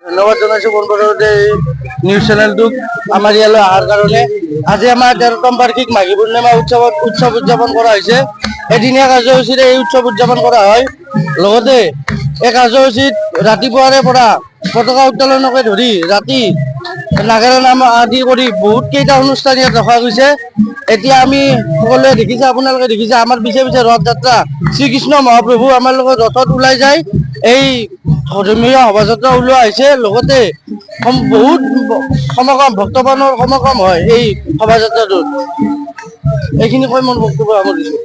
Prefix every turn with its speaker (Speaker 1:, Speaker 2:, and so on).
Speaker 1: ধন্যবাদ জানাইছো বন্ধুসকলে নিউজ চেনেলটোক আমাৰ ইয়ালৈ অহাৰ কাৰণে। আজি আমাৰ 13তম বাৰ্ষিক মাঘী পূৰ্ণিমা উৎসৱ উদযাপন কৰা হৈছে। এদিনীয়া কাৰ্যসূচীৰে এই উৎসৱ উদযাপন কৰা হয়। লগতে এই কাৰ্যসূচীত ৰাতিপুৱাৰে পৰা পতাকা উত্তোলনকে ধৰি ৰাতি নাগাৰা নাম আদি কৰি বহুত কেইটা অনুষ্ঠান ইয়াত ৰখা গৈছে। এতিয়া আমি সকলোৱে দেখিছে, আপোনালোকে দেখিছে আমাৰ পিছে পিছে ৰথ যাত্ৰা শ্ৰীকৃষ্ণ মহাপ্ৰভু আমাৰ লগত ৰথত ওলাই যায়। এই ধৰ্মীয় শোভাযাত্ৰা ওলোৱা হৈছে। লগতে বহুত সমাগম ভক্তজনৰ সমাগম হয় এই শোভাযাত্ৰাটোত। এইখিনি কৈ মোৰ বক্তব্য সামৰিছোঁ।